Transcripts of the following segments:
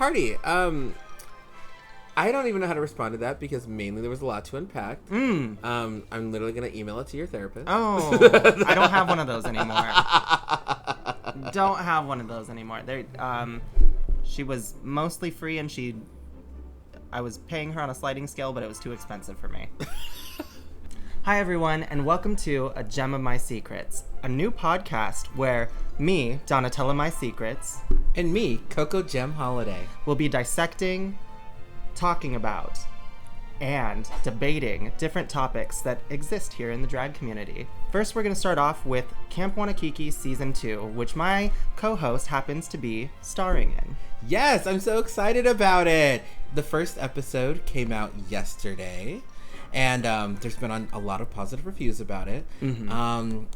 party. I don't even know how to respond to that because mainly there was a lot to unpack. I'm literally going to email it to your therapist. Oh, I don't have one of those anymore. Don't have one of those anymore. She was mostly free and I was paying her on a sliding scale, but it was too expensive for me. Hi, everyone, and welcome to A Gem of My Secrets, a new podcast where me, Donatella My Secrets, and me, Coco Gem Holiday, will be dissecting, talking about, and debating different topics that exist here in the drag community. First, we're going to start off with Camp Wannakiki Season 2, which my co-host happens to be starring in. Yes, I'm so excited about it. The first episode came out yesterday. And there's been a lot of positive reviews about it. Mm-hmm.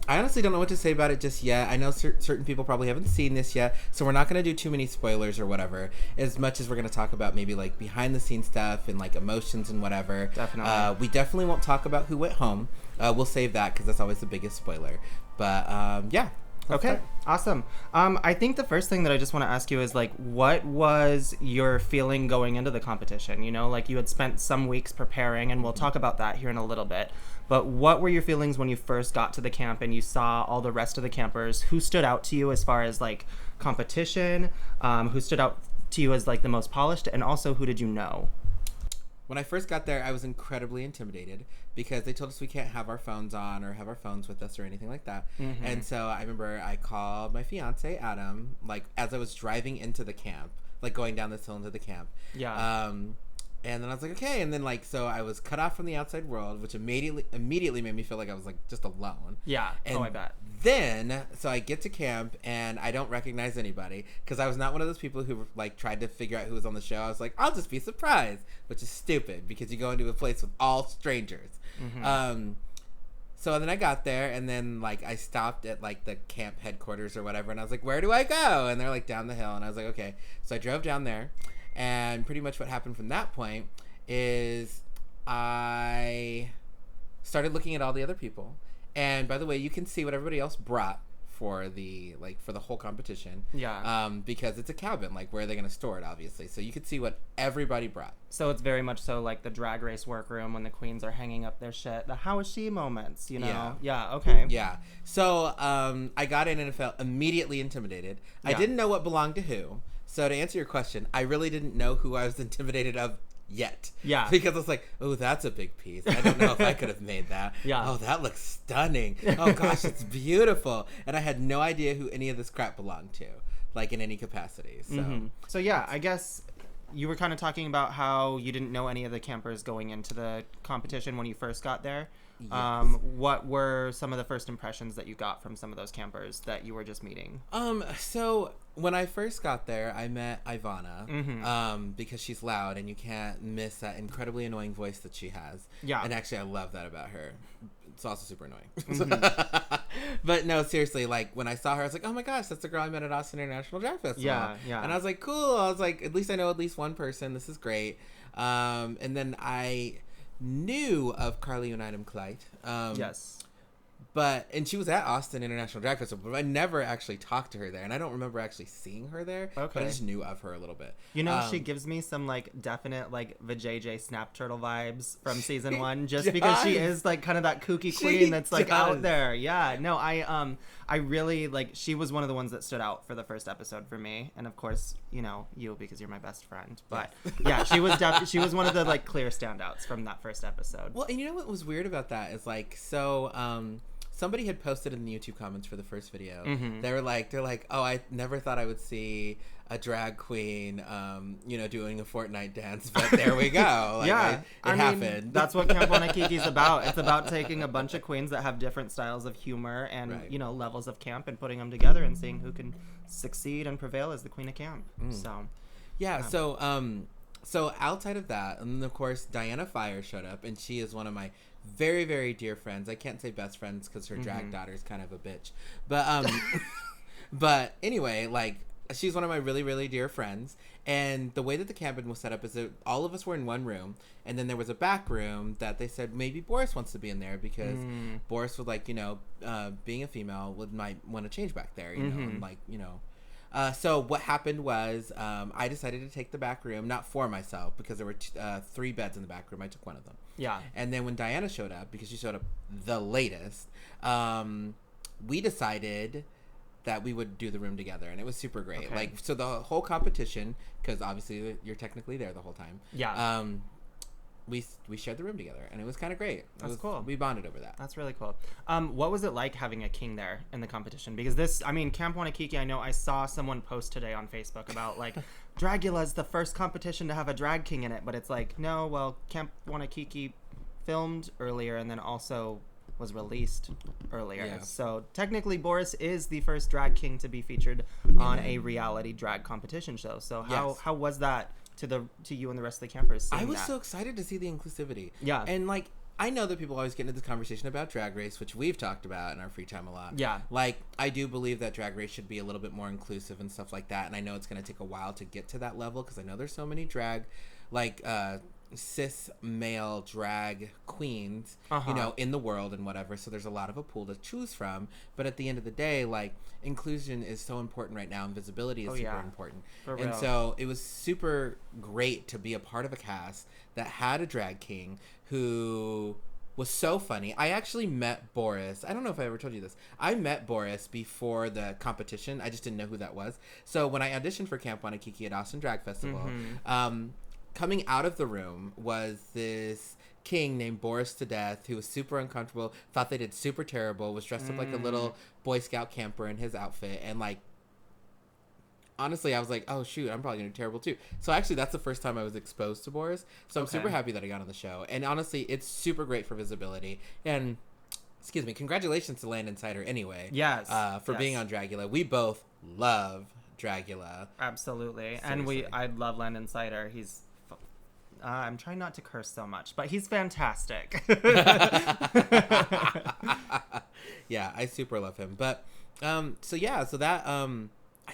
I honestly don't know what to say about it just yet. I know certain people probably haven't seen this yet, so we're not going to do too many spoilers or whatever, as much as we're going to talk about maybe like behind the scenes stuff and like emotions and whatever. Definitely. We definitely won't talk about who went home. We'll save that because that's always the biggest spoiler. But yeah. Okay, awesome. I think the first thing that I just want to ask you is, like, what was your feeling going into the competition? You know, like, you had spent some weeks preparing, and we'll talk about that here in a little bit. But what were your feelings when you first got to the camp and you saw all the rest of the campers? Who stood out to you as far as, like, competition? Who stood out to you as, like, the most polished? And also, who did you know? When I first got there, I was incredibly intimidated because they told us we can't have our phones on or have our phones with us or anything like that. Mm-hmm. And so I remember I called my fiance, Adam, like as I was driving into the camp, like going down this hill into the camp. Yeah. And then I was like, okay. And then like, so I was cut off from the outside world, which immediately made me feel like I was like just alone. Yeah. And I bet. Then, so I get to camp and I don't recognize anybody because I was not one of those people who like tried to figure out who was on the show. I was like, I'll just be surprised, which is stupid because you go into a place with all strangers. Mm-hmm. So then I got there and then like I stopped at like the camp headquarters or whatever and I was like, where do I go? And they're like down the hill and I was like, okay. So I drove down there and pretty much what happened from that point is I started looking at all the other people. And by the way, you can see what everybody else brought for the whole competition. Yeah. Because it's a cabin, like where are they going to store it, obviously. So you could see what everybody brought. So it's very much so like the Drag Race workroom when the queens are hanging up their shit. The how is she moments, you know? Yeah, okay. Yeah. So I got in and felt immediately intimidated. Yeah. I didn't know what belonged to who. So to answer your question, I really didn't know who I was intimidated of yet. Yeah. Because I was like, oh, that's a big piece. I don't know if I could have made that. Yeah. Oh, that looks stunning. Oh, gosh, it's beautiful. And I had no idea who any of this crap belonged to, like in any capacity. So, So yeah, I guess you were kind of talking about how you didn't know any of the campers going into the competition when you first got there. Yes. What were some of the first impressions that you got from some of those campers that you were just meeting? So when I first got there, I met Ivana, because she's loud and you can't miss that incredibly annoying voice that she has. Yeah. And actually, I love that about her. It's also super annoying. Mm-hmm. But no, seriously, like when I saw her, I was like, oh my gosh, that's the girl I met at Austin International Drag Festival. Yeah, yeah. And I was like, cool. I was like, at least I know at least one person. This is great. And then I knew of Carly and Item Clyde. Yes. And she was at Austin International Drag Festival, but I never actually talked to her there, and I don't remember actually seeing her there. Okay. But I just knew of her a little bit. You know, she gives me some, like, definite, like, VJJ Snap Turtle vibes from season 1, just because she is, like, kind of that kooky queen that's, like, out there. Yeah, no, I really, like, she was one of the ones that stood out for the first episode for me, and of course, you know, you, because you're my best friend, but, yeah, she was one of the, like, clear standouts from that first episode. Well, and you know what was weird about that is, like, so, somebody had posted in the YouTube comments for the first video. Mm-hmm. They're like, oh, I never thought I would see a drag queen, doing a Fortnite dance, but there we go. Like, yeah, it happened. That's what Camp Wannakiki is about. It's about taking a bunch of queens that have different styles of humor and levels of camp and putting them together and seeing who can succeed and prevail as the queen of camp. So, yeah. So outside of that, and then of course Diana Fire showed up, and she is one of my very, very dear friends. I can't say best friends because her drag daughter is kind of a bitch. But anyway, like, she's one of my really, really dear friends. And the way that the cabin was set up is that all of us were in one room. And then there was a back room that they said maybe Boris wants to be in there because Boris was like, being a female might want to change back there, you know, and like, So what happened was I decided to take the back room, not for myself, because there were 3 beds in the back room. I took one of them. Yeah. And then when Diana showed up, because she showed up the latest, we decided that we would do the room together, and it was super great. Okay. Like, so the whole competition, because obviously you're technically there the whole time. Yeah. We shared the room together, and it was kind of great. That's cool. We bonded over that. That's really cool. What was it like having a king there in the competition? Because Camp Wannakiki, I know I saw someone post today on Facebook about, like, Dragula's the first competition to have a drag king in it, but it's like, no, well, Camp Wannakiki filmed earlier and then also was released earlier. Yeah. So technically Boris is the first drag king to be featured on a reality drag competition show. So how was that to you and the rest of the campers? I was so excited to see the inclusivity. Yeah. And like, I know that people always get into this conversation about Drag Race, which we've talked about in our free time a lot. Yeah. Like, I do believe that Drag Race should be a little bit more inclusive and stuff like that. And I know it's going to take a while to get to that level, because I know there's so many drag, like, cis male drag queens, you know, in the world and whatever. So there's a lot of a pool to choose from. But at the end of the day, like, inclusion is so important right now, and visibility is super important. And so it was super great to be a part of a cast that had a drag king who was so funny. I actually met Boris. I don't know if I ever told you this. I met Boris before the competition. I just didn't know who that was. So when I auditioned for Camp Wannakiki at Austin Drag Festival, coming out of the room was this king named Boris to Death, who was super uncomfortable, thought they did super terrible, was dressed up like a little Boy Scout camper in his outfit, and like, honestly, I was like, oh shoot, I'm probably gonna do terrible too. So actually, that's the first time I was exposed to Boris, so I'm super happy that I got on the show. And honestly, it's super great for visibility. And excuse me, congratulations to Land Insider anyway. Yes. For being on Dragula. We both love Dragula. Absolutely. Seriously. And I love Land Insider. He's I'm trying not to curse so much, but he's fantastic. Yeah, I super love him. But I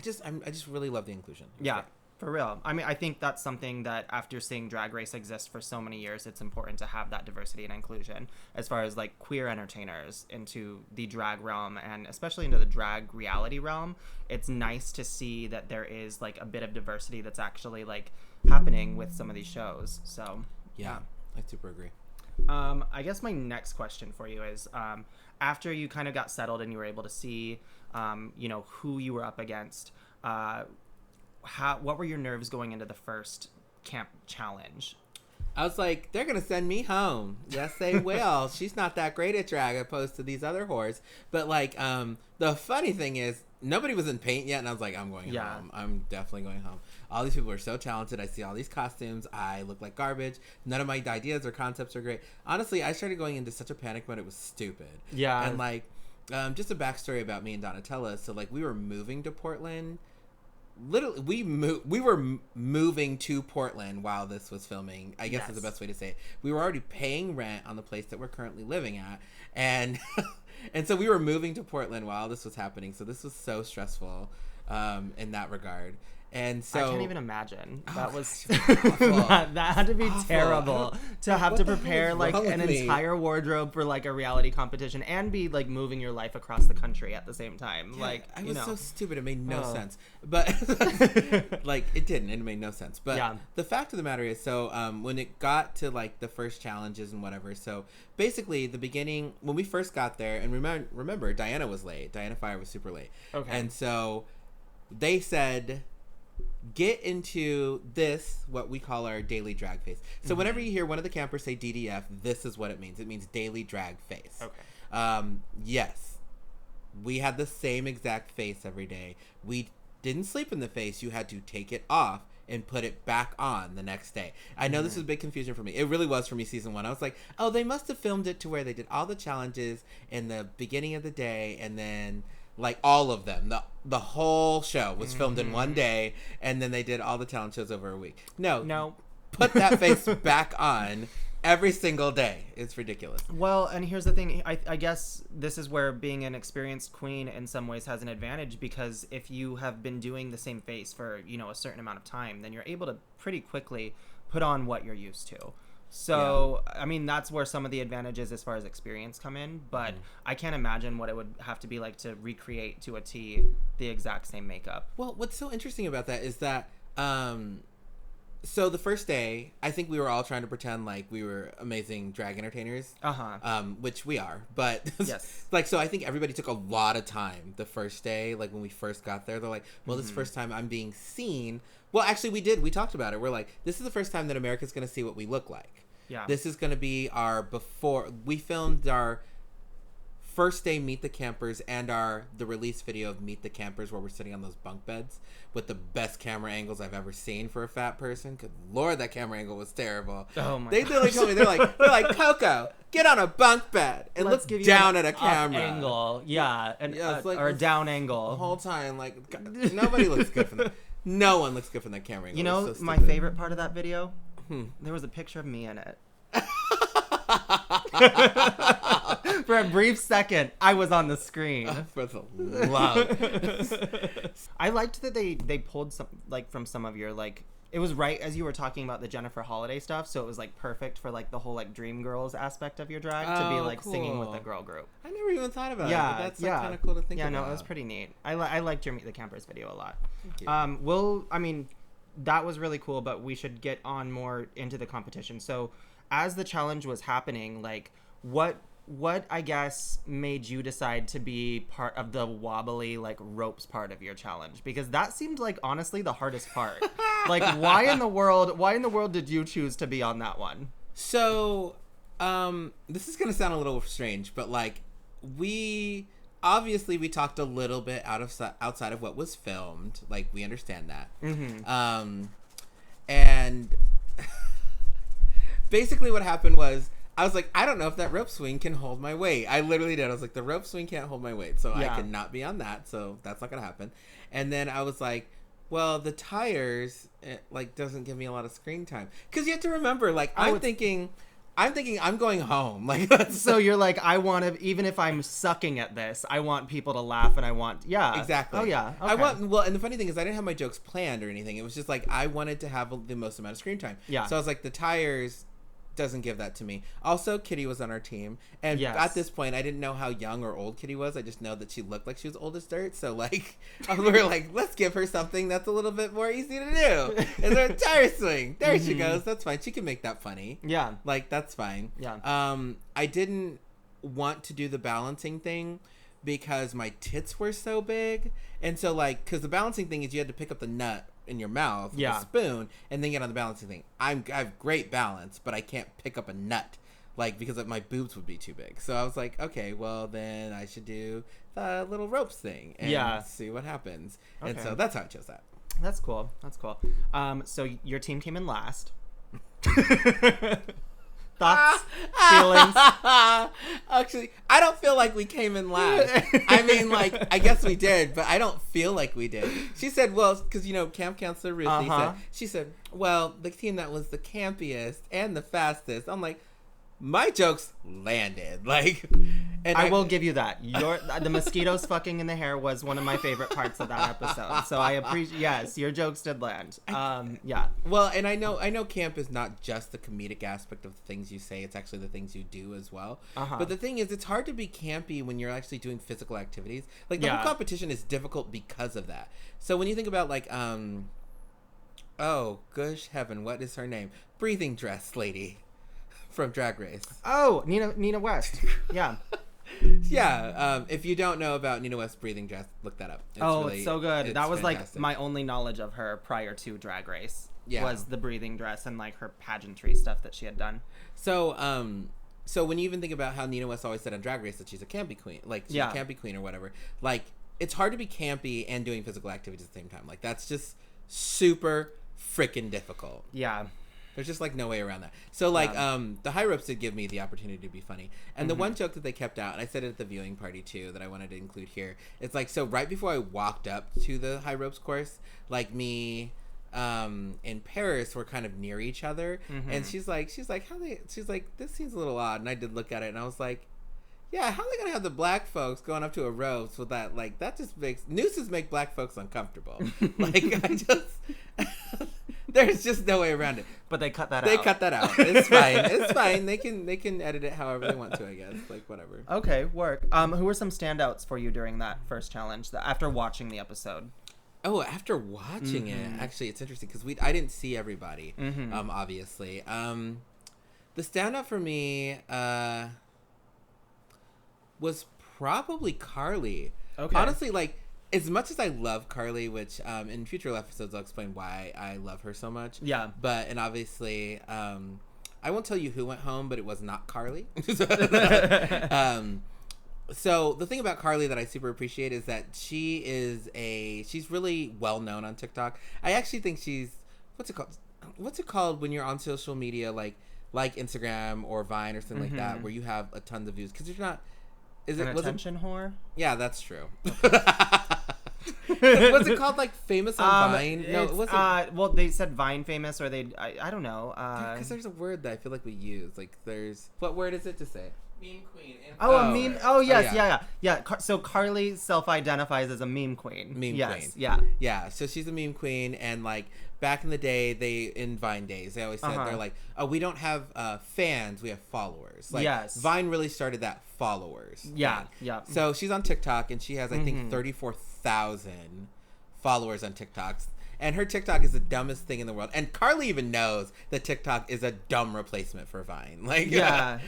just really love the inclusion. Yeah, for real. I mean, I think that's something that after seeing Drag Race exist for so many years, it's important to have that diversity and inclusion as far as like queer entertainers into the drag realm, and especially into the drag reality realm. It's nice to see that there is like a bit of diversity that's actually like happening with some of these shows. So yeah, I super agree. I guess my next question for you is, after you kind of got settled and you were able to see, who you were up against, what were your nerves going into the first camp challenge? I was like, they're going to send me home. Yes, they will. She's not that great at drag opposed to these other whores. But like, the funny thing is, nobody was in paint yet, and I was like, I'm going home. I'm definitely going home. All these people are so talented. I see all these costumes. I look like garbage. None of my ideas or concepts are great. Honestly, I started going into such a panic mode. It was stupid. Yeah. And like, just a backstory about me and Donatella. So like, we were moving to Portland. Literally, we were moving to Portland while this was filming, I guess is the best way to say it. We were already paying rent on the place that we're currently living at, and and so we were moving to Portland while this was happening. So this was so stressful in that regard. And so I can't even imagine. That was that had to be terrible to have to prepare like an entire wardrobe for like a reality competition and be like moving your life across the country at the same time. Yeah, like, I was so stupid. It made no sense. But like, it didn't. It made no sense. But the fact of the matter is, so when it got to like the first challenges and whatever, so basically the beginning when we first got there, and remember Diana was late. Diana Fire was super late. Okay. And so they said, get into this, what we call our daily drag face. So whenever you hear one of the campers say DDF, this is what it means. It means daily drag face. Okay. Yes. We had the same exact face every day. We didn't sleep in the face. You had to take it off and put it back on the next day. I know this is a big confusion for me. It really was for me season 1. I was like, oh, they must have filmed it to where they did all the challenges in the beginning of the day, and then like all of them, the whole show was filmed in one day, and then they did all the talent shows over a week. No, put that face back on every single day. It's ridiculous. Well, and here's the thing. I guess this is where being an experienced queen in some ways has an advantage, because if you have been doing the same face for a certain amount of time, then you're able to pretty quickly put on what you're used to. So, I mean, that's where some of the advantages as far as experience come in, but I can't imagine what it would have to be like to recreate to a T the exact same makeup. Well, what's so interesting about that is that, so the first day, I think we were all trying to pretend like we were amazing drag entertainers, which we are, but yes. like, so I think everybody took a lot of time the first day, like when we first got there, they're like, well, this is the first time I'm being seen. Well, actually we did, we talked about it. We're like, this is the first time that America's going to see what we look like. Yeah. This is going to be we filmed our first day Meet the Campers and the release video of Meet the Campers where we're sitting on those bunk beds with the best camera angles I've ever seen for a fat person. Good Lord, that camera angle was terrible. Oh my! They literally told me, they're like, Coco, get on a bunk bed and look down at a camera angle. Yeah, or a down angle the whole time. Like nobody looks good from that. No one looks good from that camera angle. You know, so my favorite part of that video. There was a picture of me in it. For a brief second, I was on the screen. For the love. I liked that they pulled some like from some of your like. It was right as you were talking about the Jennifer Holiday stuff, so it was like perfect for like the whole like dream girls aspect of your drag to be like singing with a girl group. I never even thought about it. But that's like, kind of cool to think about. Yeah, no, it was pretty neat. I liked your Meet the Campers video a lot. Thank you. That was really cool, but we should get on more into the competition. So as the challenge was happening, like what I guess made you decide to be part of the wobbly like ropes part of your challenge? Because that seemed like honestly the hardest part. Like why in the world did you choose to be on that one? So this is gonna sound a little strange, but like we talked a little bit outside of what was filmed. Like we understand that. And basically what happened was I was like, I don't know if that rope swing can hold my weight. I literally did. I was like, the rope swing can't hold my weight, so I cannot be on that. So that's not gonna happen. And then I was like, well, the tires like doesn't give me a lot of screen time because you have to remember, like I'm thinking I'm going home. Like so you're like, I want to, even if I'm sucking at this, I want people to laugh and I want exactly. Oh yeah. Okay. And the funny thing is I didn't have my jokes planned or anything. It was just like I wanted to have the most amount of screen time. Yeah. So I was like, the tires doesn't give that to me. Also, Kitty was on our team, and at this point I didn't know how young or old Kitty was. I just know that she looked like she was old as dirt, so like we were like, let's give her something that's a little bit more easy to do. And then a tire swing, there she goes. That's fine, she can make that funny. Like that's fine. I didn't want to do the balancing thing because my tits were so big, and so like, because the balancing thing is you had to pick up the nut in your mouth with a spoon and then get on the balancing thing. I have great balance, but I can't pick up a nut, like, because my boobs would be too big. So I was like, okay, well then I should do the little ropes thing and see what happens. Okay. And so that's how I chose that. That's cool. So your team came in last. Thoughts? Feelings? Actually, I don't feel like we came in last. I mean, like, I guess we did, but I don't feel like we did. She said, well, because, camp counselor Ruthie said, well, the team that was the campiest and the fastest. I'm like, my jokes landed. Like, and I will give you that. The mosquitoes fucking in the hair was one of my favorite parts of that episode. So I appreciate. Yes, your jokes did land. Yeah. Well, and I know camp is not just the comedic aspect of the things you say. It's actually the things you do as well. But the thing is, it's hard to be campy when you're actually doing physical activities. Like the whole competition is difficult because of that. So when you think about like, oh gosh heaven, what is her name? Breathing dress lady from Drag Race. Oh, Nina West. Yeah. If you don't know about Nina West's breathing dress, look that up. It's so good. That was fantastic. Like my only knowledge of her prior to Drag Race was the breathing dress and like her pageantry stuff that she had done. So when you even think about how Nina West always said on Drag Race that she's a campy queen, like she's a campy queen or whatever, like it's hard to be campy and doing physical activities at the same time. Like that's just super freaking difficult. Yeah. There's just like no way around that. So like the high ropes did give me the opportunity to be funny. And the one joke that they kept out, and I said it at the viewing party too, that I wanted to include here. It's like, so right before I walked up to the high ropes course, like me and Paris were kind of near each other, and she's like this seems a little odd, and I did look at it and I was like, yeah, how are they gonna have the black folks going up to a ropes with that? Like that just makes nooses make black folks uncomfortable. Like I just there's just no way around it. But they cut that They out. cut that out. It's fine. It's fine. They can edit it however they want to, I guess. Like, whatever. Okay, work. Who were some standouts for you during that first challenge after watching the episode? Oh, after watching it, actually, it's interesting because I didn't see everybody, obviously. The standout for me was probably Carly. Okay. Honestly, like, as much as I love Carly, which in future episodes I'll explain why I love her so much. Yeah. And obviously, I won't tell you who went home, but it was not Carly. So the thing about Carly that I super appreciate is that she's really well known on TikTok. I actually think she's, what's it called when you're on social media, like Instagram or Vine or something like that, where you have a tons of views, because you're not, attention whore? Yeah, that's true. Was it called, like, famous on Vine? No, it wasn't. Well, they said Vine famous, or I don't know. Because there's a word that I feel like we use. Like, what word is it to say? Meme queen. A meme. Oh, yes, yeah. So Carly self-identifies as a meme queen. Meme queen. Yeah. Yeah, so she's a meme queen, and, like, back in the day, in Vine days, they always said, they're like, oh, we don't have fans, we have followers. Like, yes. Vine really started that followers. Yeah, thing. yeah. So she's on TikTok, and she has, I think, 34,000 followers on TikToks. And her TikTok is the dumbest thing in the world. And Carly even knows that TikTok is a dumb replacement for Vine. Like, yeah.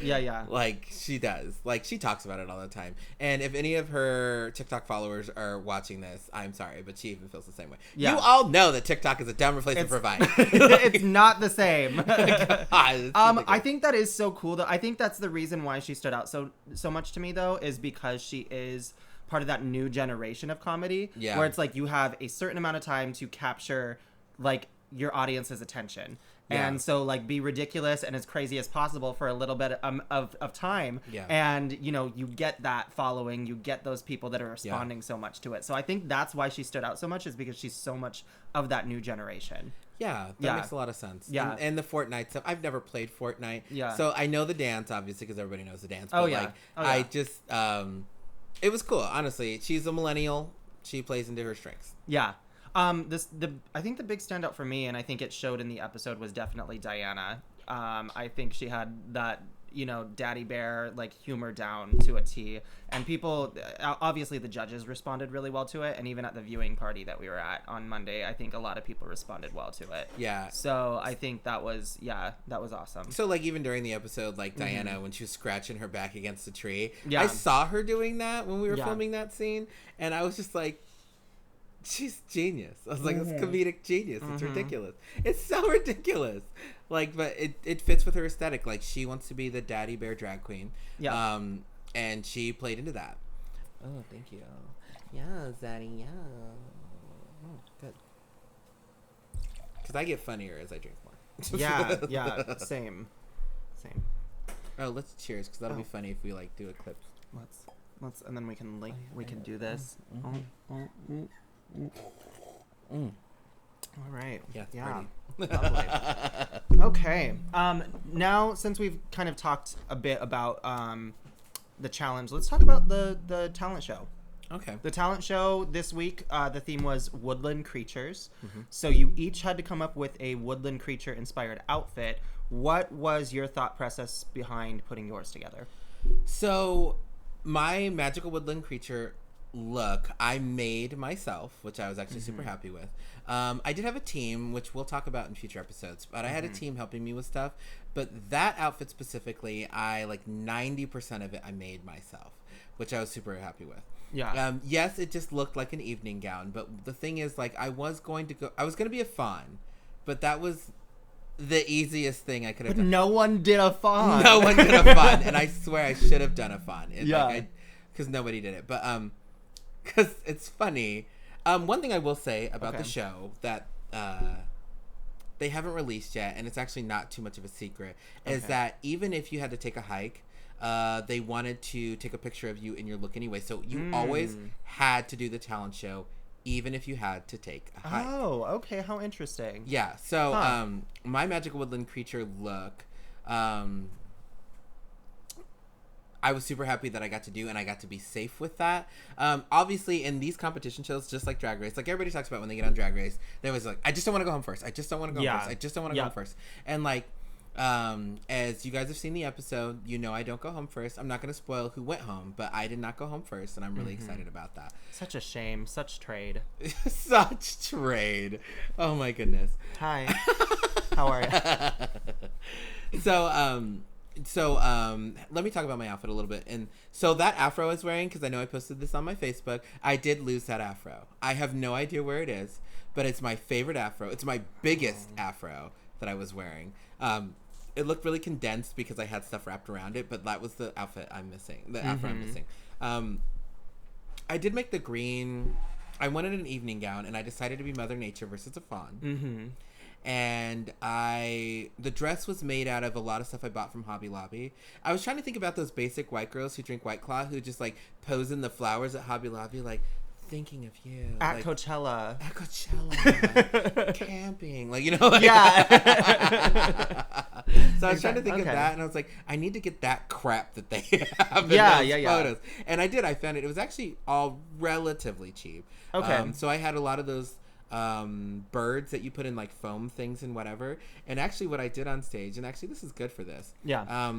Like, she does. Like, she talks about it all the time. And if any of her TikTok followers are watching this, I'm sorry, but she even feels the same way. Yeah. You all know that TikTok is a dumb replacement for Vine. It's not the same. God, I think that is so cool, though. I think that's the reason why she stood out so much to me, though, is because she is part of that new generation of comedy, where it's like you have a certain amount of time to capture, like, your audience's attention. Yeah. And so, like, be ridiculous and as crazy as possible for a little bit of time. Yeah. And, you know, you get that following, you get those people that are responding so much to it. So I think that's why she stood out so much, is because she's so much of that new generation. Yeah, that makes a lot of sense. Yeah. And the Fortnite stuff. I've never played Fortnite. Yeah. So I know the dance, obviously, because everybody knows the dance. But, I just... it was cool, honestly. She's a millennial. She plays into her strengths. Yeah. I think the big standout for me, and I think it showed in the episode, was definitely Diana. I think she had that, you know, daddy bear, like, humor down to a T. And people, obviously the judges responded really well to it. And even at the viewing party that we were at on Monday, I think a lot of people responded well to it. Yeah. So I think that was awesome. So, like, even during the episode, like, Diana, when she was scratching her back against a tree, I saw her doing that when we were filming that scene. And I was just like, she's genius. I was like, it's comedic genius. It's ridiculous. It's so ridiculous. Like, but it fits with her aesthetic. Like, she wants to be the daddy bear drag queen. Yeah. And she played into that. Oh, thank you. Yeah, Zaddy, yeah. Oh, good. Because I get funnier as I drink more. Yeah, same. Oh, let's cheers, because that'll be funny if we, like, do a clip. Let's, and then we can, like, we can do this. All right. Yeah. Lovely. Okay. Now, since we've kind of talked a bit about the challenge, let's talk about the talent show. Okay. The talent show this week, the theme was woodland creatures. So you each had to come up with a woodland creature inspired outfit. What was your thought process behind putting yours together? So my magical woodland creature look I made myself, which I was actually super happy with. I did have a team, which we'll talk about in future episodes, but I had a team helping me with stuff. But that outfit specifically, I, like, 90% of it I made myself, which I was super happy with. Yeah. Yes, it just looked like an evening gown, but the thing is, like, I was going to be a fawn, but that was the easiest thing I could have done. No one did a fawn. No one did a fawn, and I swear I should have done a fawn. Because nobody did it. But because it's funny. One thing I will say about the show that they haven't released yet, and it's actually not too much of a secret, is that even if you had to take a hike, they wanted to take a picture of you in your look anyway. So you always had to do the talent show, even if you had to take a hike. Oh, okay. How interesting. Yeah. So my magical woodland creature look, I I was super happy that I got to do, and I got to be safe with that. Obviously, in these competition shows, just like Drag Race, like everybody talks about when they get on Drag Race, they always like, I just don't want to go home first. I just don't want to go home first. I just don't want to go home first. And like, as you guys have seen the episode, you know I don't go home first. I'm not going to spoil who went home, but I did not go home first, and I'm really excited about that. Such a shame. Such trade. Such trade. Oh my goodness. Hi. How are you? So, let me talk about my outfit a little bit. And so that afro I was wearing, because I know I posted this on my Facebook, I did lose that afro. I have no idea where it is, but it's my favorite afro. It's my biggest afro that I was wearing. It looked really condensed because I had stuff wrapped around it, but that was the outfit I'm missing, the afro I'm missing. I did make the green. I wanted an evening gown, and I decided to be Mother Nature versus a fawn. And the dress was made out of a lot of stuff I bought from Hobby Lobby. I was trying to think about those basic white girls who drink White Claw, who just like pose in the flowers at Hobby Lobby, like thinking of you at like, Coachella. At Coachella, camping, like, you know, like, yeah. So I was trying to think of that, and I was like, I need to get that crap that they have in those photos. And I did. I found it. It was actually all relatively cheap. Okay. So I had a lot of those birds that you put in like foam things and whatever. And actually what I did on stage, and actually this is good for this. Yeah.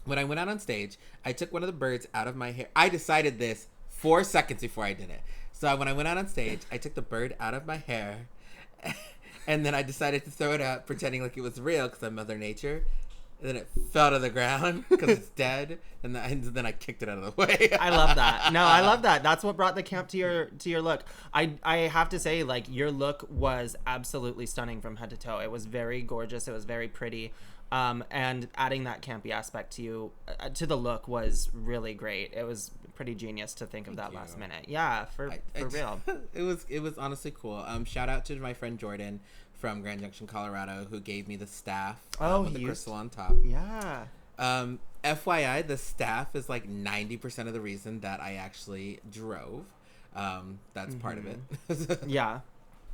When I went out on stage, I took one of the birds out of my hair. I decided this 4 seconds before I did it. So when I went out on stage, I took the bird out of my hair, and then I decided to throw it out pretending like it was real because I'm Mother Nature. And then it fell to the ground because it's dead, and then I kicked it out of the way. I love that. No, I love that. That's what brought the camp to your look. I have to say, like, your look was absolutely stunning from head to toe. It was very gorgeous. It was very pretty. And adding that campy aspect to the look was really great. It was pretty genius to think of that last minute. Yeah, for real. It was honestly cool. Shout out to my friend Jordan from Grand Junction, Colorado, who gave me the staff with the crystal on top. Yeah. FYI, the staff is like 90% of the reason that I actually drove. That's part of it. Yeah.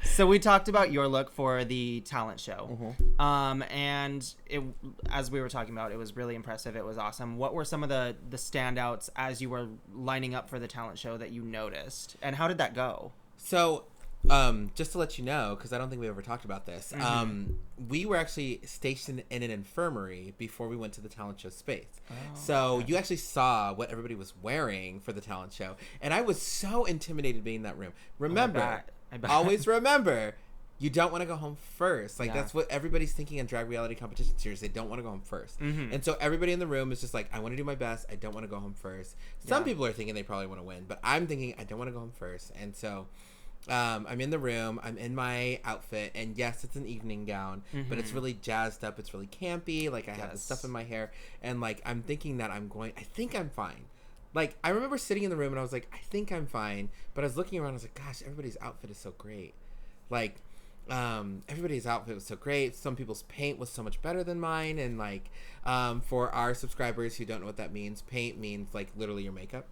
So we talked about your look for the talent show. And as we were talking about, it was really impressive. It was awesome. What were some of the standouts as you were lining up for the talent show that you noticed? And how did that go? So, just to let you know, because I don't think we ever talked about this, we were actually stationed in an infirmary before we went to the talent show space. You actually saw what everybody was wearing for the talent show. And I was so intimidated being in that room. Remember, I bet. Always remember, you don't want to go home first. Like, that's what everybody's thinking in drag reality competition series. They don't want to go home first. And so everybody in the room is just like, I want to do my best. I don't want to go home first. Some people are thinking they probably want to win, but I'm thinking I don't want to go home first. And so I'm in the room. I'm in my outfit. And yes, it's an evening gown, but it's really jazzed up. It's really campy. Like, I have the stuff in my hair. And, like, I'm thinking that I think I'm fine. Like, I remember sitting in the room and I was like, I think I'm fine. But I was looking around, I was like, gosh, everybody's outfit is so great. Like, everybody's outfit was so great. Some people's paint was so much better than mine. And, like, for our subscribers who don't know what that means, paint means, like, literally your makeup.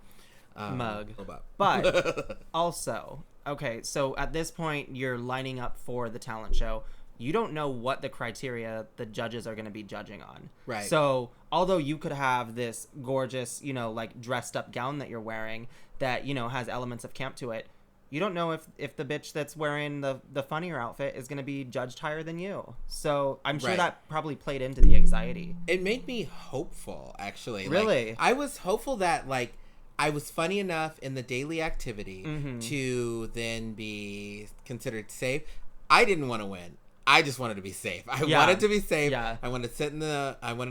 Mug. But also, okay, so at this point, you're lining up for the talent show. You don't know what the criteria the judges are going to be judging on. Right. So, although you could have this gorgeous, like, dressed up gown that you're wearing that, has elements of camp to it, you don't know if the bitch that's wearing the funnier outfit is going to be judged higher than you. So, I'm sure that probably played into the anxiety. It made me hopeful, actually. Really? Like, I was hopeful that, like, I was funny enough in the daily activity to then be considered safe. I didn't want to win. I just wanted to be safe. I wanted to be safe. Yeah. I wanted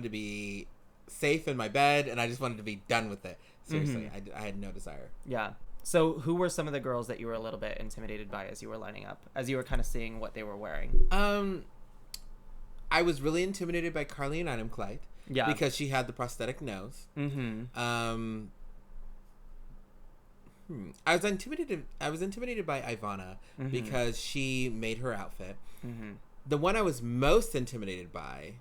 to be safe in my bed, and I just wanted to be done with it. Seriously, I had no desire. Yeah. So who were some of the girls that you were a little bit intimidated by as you were lining up, as you were kind of seeing what they were wearing? I was really intimidated by Carly and Item Clyde. Yeah. Because she had the prosthetic nose. I was intimidated by Ivana because she made her outfit. The one I was most intimidated by,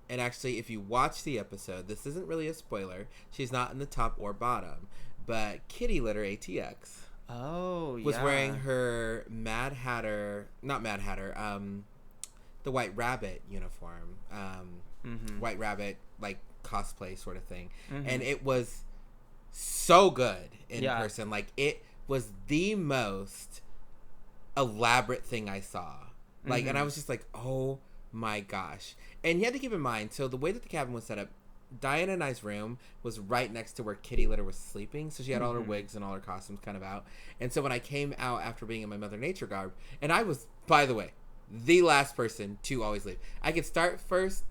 and actually if you watch the episode, this isn't really a spoiler, she's not in the top or bottom, but Kitty Litter ATX was wearing her the White Rabbit uniform, White Rabbit like cosplay sort of thing, and it was so good in person. Like, it was the most elaborate thing I saw. Like, and I was just like, oh my gosh. And you had to keep in mind, so the way that the cabin was set up, Diana and I's room was right next to where Kitty Litter was sleeping, so she had all her wigs and all her costumes kind of out. And so when I came out after being in my Mother Nature garb, and I was, by the way, the last person to always leave. I could start first,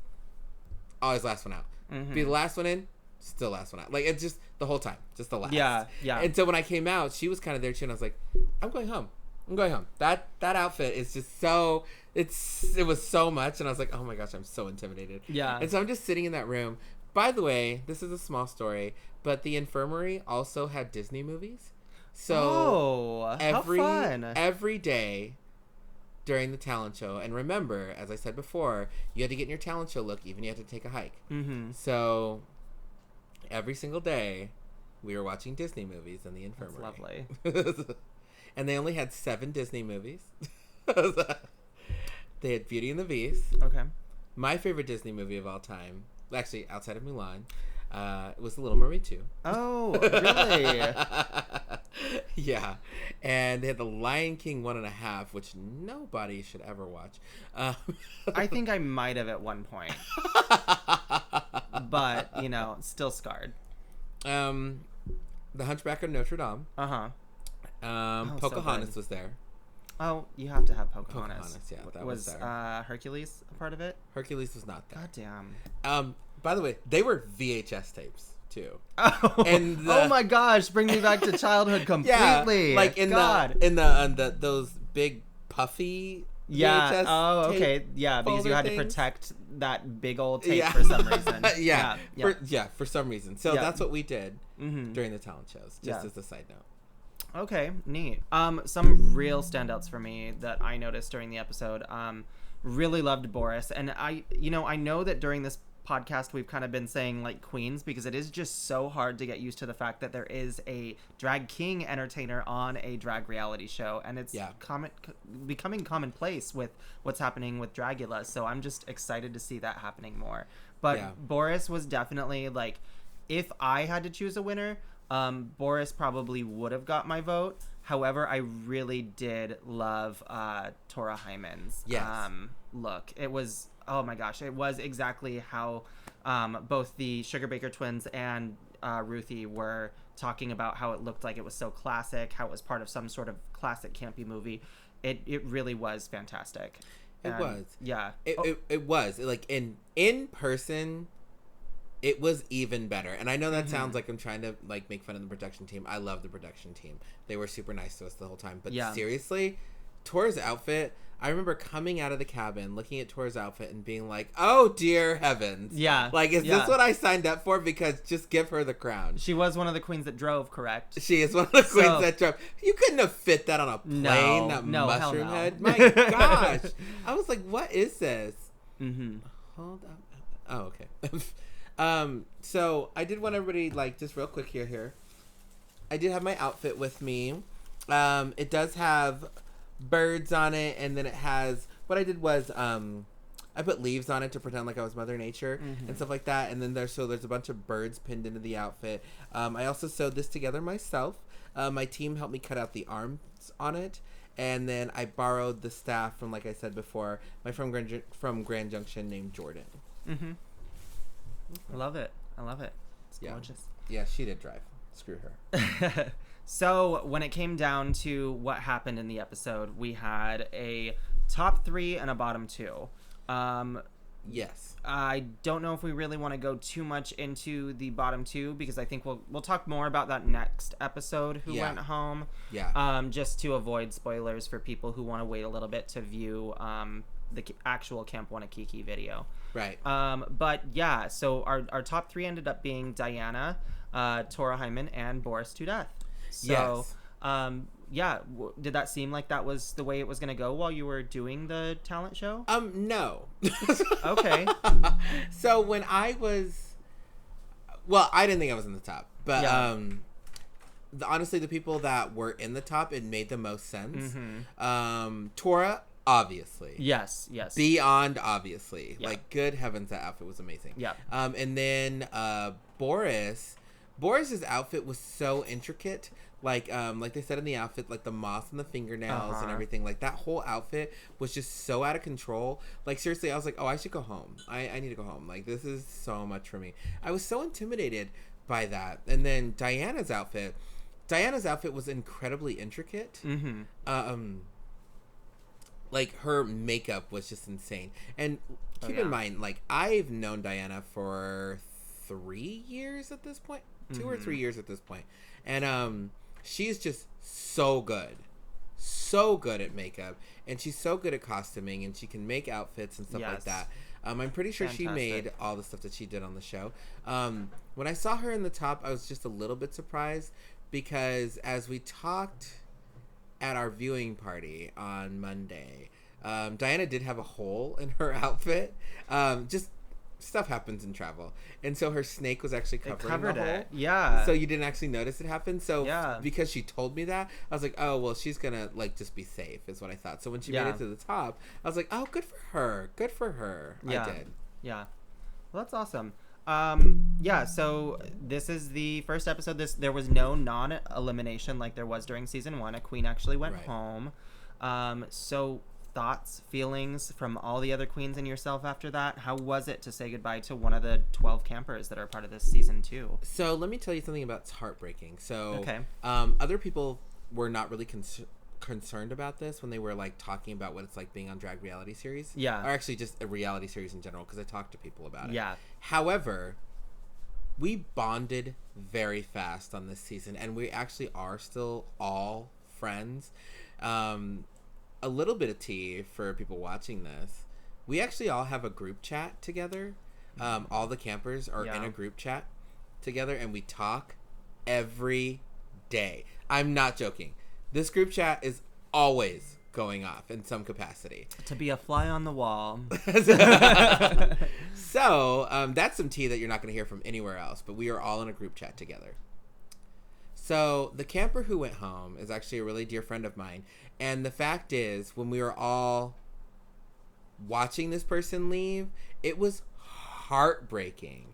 always last one out. Be the last one in, still last one out. Like, it's just the whole time, just the last. Yeah. And so when I came out, she was kind of there too, and I was like, I'm going home. That outfit is just so, it was so much, and I was like, oh my gosh, I'm so intimidated. Yeah. And so I'm just sitting in that room. By the way, this is a small story, but the infirmary also had Disney movies. So how fun. Every day during the talent show, and remember, as I said before, you had to get in your talent show look, even you had to take a hike. So every single day we were watching Disney movies in the infirmary. That's lovely. And they only had 7 Disney movies. They had Beauty and the Beast. Okay. My favorite Disney movie of all time, actually outside of Mulan, was The Little Mermaid 2. Oh, really? Yeah. And they had The Lion King 1.5, which nobody should ever watch. I think I might have at one point. But, still scarred. The Hunchback of Notre Dame. Pocahontas so was there. Oh, you have to have Pocahontas. Yeah, that was there. Hercules a part of it? Hercules was not there. God damn. By the way, they were VHS tapes too. Oh, and oh my gosh, bring me back to childhood completely. Yeah, like in the those big puffy VHS okay. tape Because you had things. to protect that big old tape for some reason. For some reason. So that's what we did during the talent shows, just as a side note. Okay, neat. Some real standouts for me that I noticed during the episode. Really loved Boris, and I know that during this podcast we've kind of been saying like queens because it is just so hard to get used to the fact that there is a drag king entertainer on a drag reality show, and it's becoming commonplace with what's happening with Dragula. So I'm just excited to see that happening more. But Boris was definitely like, if I had to choose a winner, Boris probably would have got my vote. However, I really did love Tora Hyman's look. It was, oh my gosh, it was exactly how both the Sugar Baker twins and Ruthie were talking about how it looked like it was so classic, how it was part of some sort of classic campy movie. It really was fantastic. It was. Yeah. It was. Like, in person, it was even better. And I know that sounds like I'm trying to like make fun of the production team. I love the production team. They were super nice to us the whole time. But seriously, Tora's outfit, I remember coming out of the cabin, looking at Tora's outfit and being like, oh dear heavens. Yeah. Like, is this what I signed up for? Because just give her the crown. She was one of the queens that drove, correct? She is one of the queens that drove. You couldn't have fit that on a plane, mushroom head. My gosh. I was like, what is this? Hold up. Oh, okay. So I did want everybody, like, just real quick here. I did have my outfit with me. It does have birds on it, and then it has, what I did was, I put leaves on it to pretend like I was Mother Nature and stuff like that. And then there's a bunch of birds pinned into the outfit. I also sewed this together myself. My team helped me cut out the arms on it. And then I borrowed the staff from, like I said before, my friend from Grand Junction named Jordan. I love it. It's gorgeous. Yeah, she did drive. Screw her. So when it came down to what happened in the episode, we had a top 3 and a bottom 2. Yes. I don't know if we really want to go too much into the bottom 2 because I think we'll talk more about that next episode, Who Went Home. Yeah. Just to avoid spoilers for people who want to wait a little bit to view the actual Camp Wannakiki video. Right. But yeah, so our top 3 ended up being Diana, Tora Hyman, and Boris to Death. So, yes. Did that seem like that was the way it was going to go while you were doing the talent show? No. Okay. So when I was, well, I didn't think I was in the top, but honestly, the people that were in the top, it made the most sense. Tora, Obviously. Yes. Beyond obviously. Yeah. Like, good heavens, that outfit was amazing. Yeah. And then Boris's outfit was so intricate. Like they said in the outfit, like the moss and the fingernails and everything. Like, that whole outfit was just so out of control. Like, seriously, I was like, oh, I should go home. I need to go home. Like, this is so much for me. I was so intimidated by that. And then Diana's outfit was incredibly intricate. Like, her makeup was just insane. And keep in mind, like, I've known Diana for 3 years at this point. 2 or 3 years at this point. And she's just so good. So good at makeup. And she's so good at costuming. And she can make outfits and stuff like that. I'm pretty sure she made all the stuff that she did on the show. When I saw her in the top, I was just a little bit surprised. Because as we talked at our viewing party on Monday, Diana did have a hole in her outfit. Just stuff happens in travel, and so her snake was actually covering the hole. Yeah. So you didn't actually notice it happen. So because she told me that, I was like, oh well, she's gonna like just be safe, is what I thought. So when she made it to the top, I was like, oh, good for her. Good for her. Yeah. I did. Yeah. Well, that's awesome. So this is the first episode. There was no non-elimination like there was during season 1. A queen actually went home. So thoughts, feelings from all the other queens and yourself after that? How was it to say goodbye to one of the 12 campers that are part of this season 2? So let me tell you something about heartbreaking. So okay. Other people were not really concerned about this when they were like talking about what it's like being on drag reality series. Yeah. Or actually just a reality series in general, because I talked to people about it. Yeah. However, we bonded very fast on this season, and we actually are still all friends. A little bit of tea for people watching this. We actually all have a group chat together. All the campers are in a group chat together, and we talk every day. I'm not joking. This group chat is always going off in some capacity. To be a fly on the wall. So, that's some tea that you're not going to hear from anywhere else, but we are all in a group chat together. So, the camper who went home is actually a really dear friend of mine. And the fact is, when we were all watching this person leave, it was heartbreaking.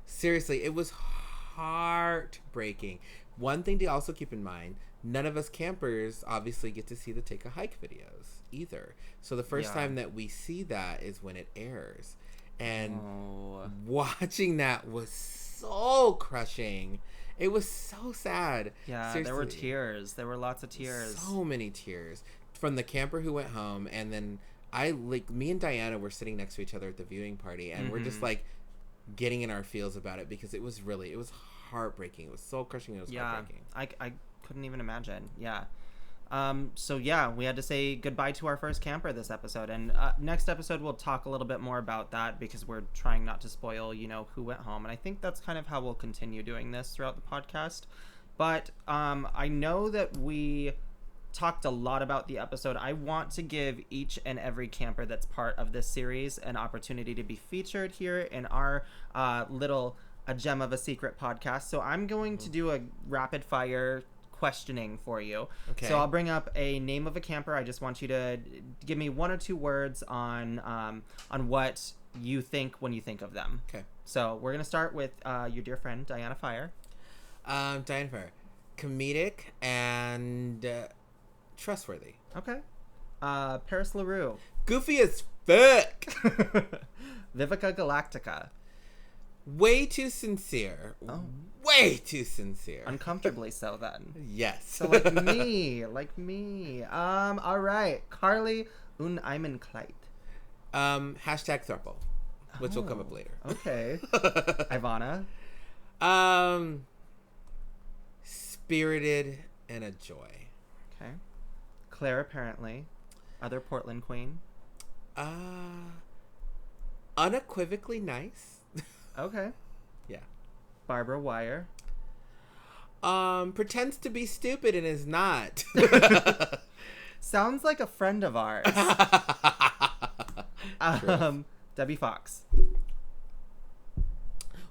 Seriously, it was heartbreaking. One thing to also keep in mind, none of us campers obviously get to see the Take a Hike videos either. So the first time that we see that is when it airs. And watching that was so crushing. It was so sad. Yeah, seriously. There were tears. There were lots of tears. So many tears. From the camper who went home, and then me and Diana were sitting next to each other at the viewing party, and we're just like getting in our feels about it, because it was heartbreaking. It was so crushing. It was heartbreaking. I couldn't even imagine. Yeah. We had to say goodbye to our first camper this episode, and next episode we'll talk a little bit more about that, because we're trying not to spoil, who went home, and I think that's kind of how we'll continue doing this throughout the podcast. But I know that we talked a lot about the episode. I want to give each and every camper that's part of this series an opportunity to be featured here in our little A Gem of a Secret podcast. So I'm going to do a rapid fire questioning for you. Okay. So I'll bring up a name of a camper. I just want you to give me 1 or 2 words on what you think when you think of them. Okay. So we're gonna start with your dear friend Diana Fire. Diana Fire, comedic and trustworthy. Okay. Paris LaRue. Goofy as fuck. Vivica Galactica. Way too sincere. Oh. Way too sincere. Uncomfortably so, then. Yes. So like me. All right. Carly und einem Kleid. Hashtag throuple, which will come up later. Okay. Ivana. Spirited and a joy. Okay. Claire, apparently. Other Portland queen. Unequivocally nice. Okay. Yeah. Barbara Wire. Pretends to be stupid and is not. Sounds like a friend of ours. Debbie Fox.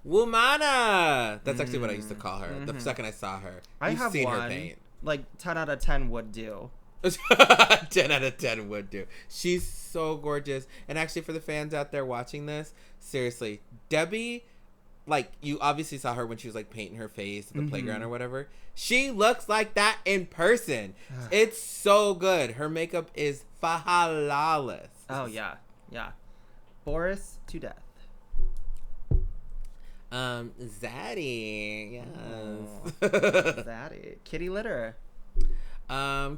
Womana! That's actually what I used to call her. The second I saw her. I have seen one. Her paint. Like 10 out of 10 would do. 10 out of 10 would do. She's so gorgeous. And actually, for the fans out there watching this, seriously, Debbie, like, you obviously saw her when she was, like, painting her face at the playground or whatever. She looks like that in person. It's so good. Her makeup is flawless. Oh, yeah. Yeah. Boris to death. Zaddy. Yes. Zaddy. Kitty litter.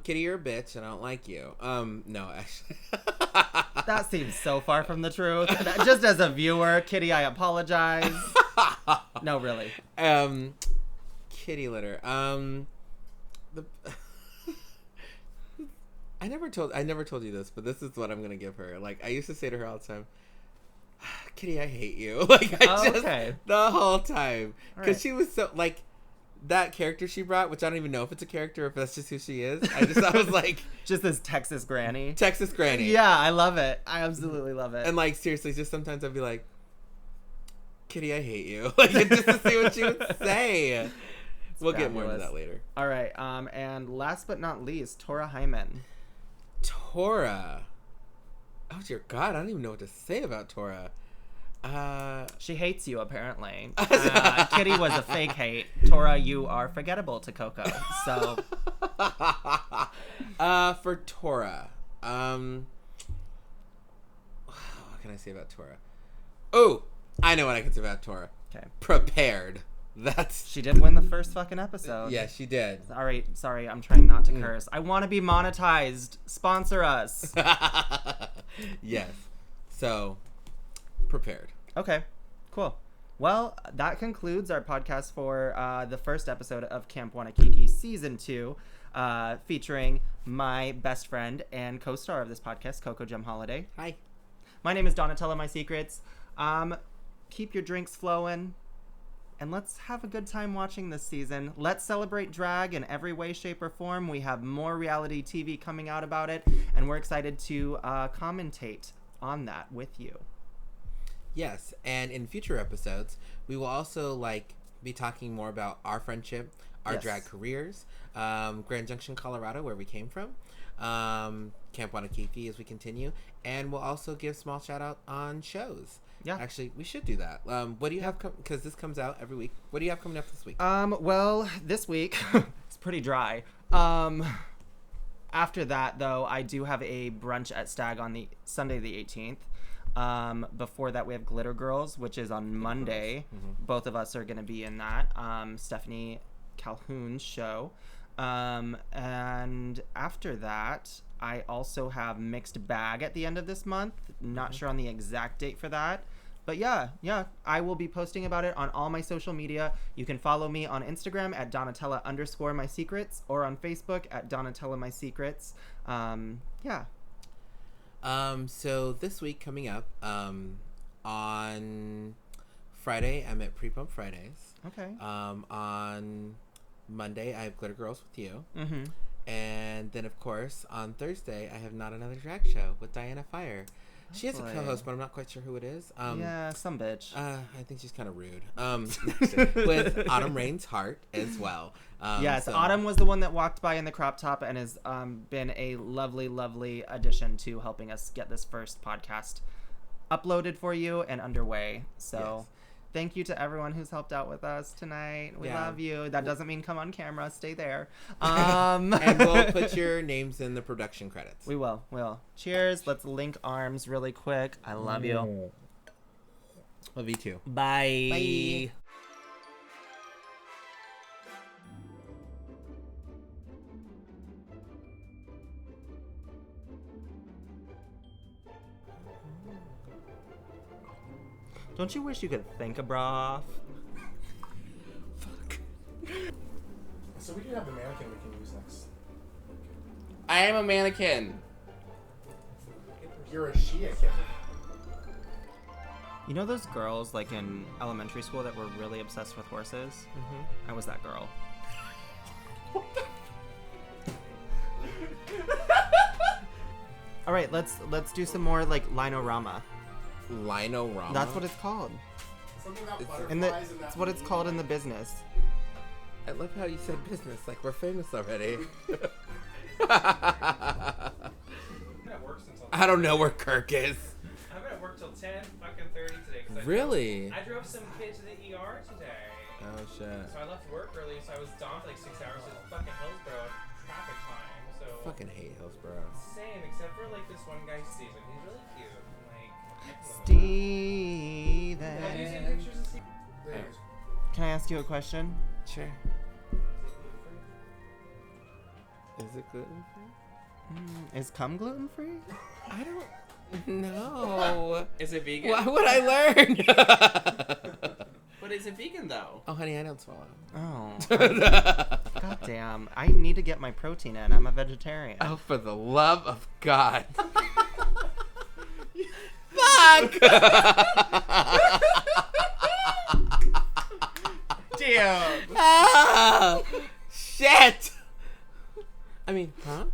Kitty, you're a bitch. I don't like you. No, actually. That seems so far from the truth. Just as a viewer, Kitty, I apologize. No, really. Kitty litter. I never told you this, but this is what I'm gonna give her. Like, I used to say to her all the time, Kitty, I hate you. Like, the whole time. Because she was so, like, that character she brought, which I don't even know if it's a character or if that's just who she is. I was like... just this Texas granny. Texas granny. Yeah, I love it. I absolutely love it. And, like, seriously, just sometimes I'd be like, Kitty, I hate you. Like, just to see what she would say. We'll get more into that later. All right. And last but not least, Tora Hyman. Tora. Oh, dear God. I don't even know what to say about Tora. She hates you, apparently. Kitty was a fake hate. Tora, you are forgettable to Coco. So, for Tora, what can I say about Tora? Oh, I know what I can say about Tora. Okay. Prepared. She did win the first fucking episode. Yeah, she did. All right, sorry, I'm trying not to curse. I want to be monetized. Sponsor us. Yes. So, prepared. Okay, cool. Well, that concludes our podcast for the first episode of Camp Wannakiki Season 2, featuring my best friend and co-star of this podcast, Coco Gem Holiday. Hi. My name is Donatella My Secrets. Keep your drinks flowing, and let's have a good time watching this season. Let's celebrate drag in every way, shape, or form. We have more reality TV coming out about it, and we're excited to commentate on that with you. Yes, and in future episodes, we will also be talking more about our friendship, our drag careers, Grand Junction, Colorado, where we came from, Camp Wannakiki as we continue, and we'll also give small shout out on shows. Yeah, actually, we should do that. What do you have? Because this comes out every week. What do you have coming up this week? Well, this week it's pretty dry. After that, though, I do have a brunch at Stag on the Sunday the 18th. Before that, we have Glitter Girls, which is on Monday. Mm-hmm. Both of us are going to be in that. Stephanie Calhoun's show. And after that, I also have Mixed Bag at the end of this month. Not sure on the exact date for that. But yeah, I will be posting about it on all my social media. You can follow me on Instagram at Donatella_MySecrets or on Facebook at Donatella My Secrets. Yeah. So this week coming up, on Friday, I'm at Pre-Pump Fridays. Okay. On Monday, I have Glitter Girls with you. Mm-hmm. And then, of course, on Thursday, I have Not Another Drag Show with Diana Fire. She has a co-host, but I'm not quite sure who it is. Yeah, some bitch. I think she's kind of rude. With Autumn Rain's Heart as well. Yes, Autumn was the one that walked by in the crop top and has been a lovely, lovely addition to helping us get this first podcast uploaded for you and underway. So thank you to everyone who's helped out with us tonight. We love you. That doesn't mean come on camera. Stay there. And we'll put your names in the production credits. We will. Cheers. Let's link arms really quick. I love you. Love you too. Bye. Bye. Don't you wish you could think a bra off? Fuck. So we do have a mannequin we can use next. I am a mannequin. You're a Shia-kin. You know those girls like in elementary school that were really obsessed with horses? Mm-hmm. I was that girl. All right, let's do some more like linorama. Linorama? That's what it's called. It's what it's called in the business. I love how you said business, like we're famous already. at work since I don't know where Kirk is. I'm gonna work till 10:30 today. Really? I drove some kid to the ER today. Oh shit. So I left work early, so I was gone for like 6 hours. It's fucking Hillsborough traffic time. So Fucking hate Hillsborough. same, except for like this one guy, Steven. He's really cute. Like, Steven. have you seen pictures of Steven? Can I ask you a question? Sure. Is it gluten free? Is cum gluten free? I don't know. Is it vegan? Why would I learn? But is it vegan though? Oh, honey, I don't swallow. Oh. God damn. I need to get my protein in. I'm a vegetarian. Oh, for the love of God. Fuck! Damn. Ah, shit! I mean, huh?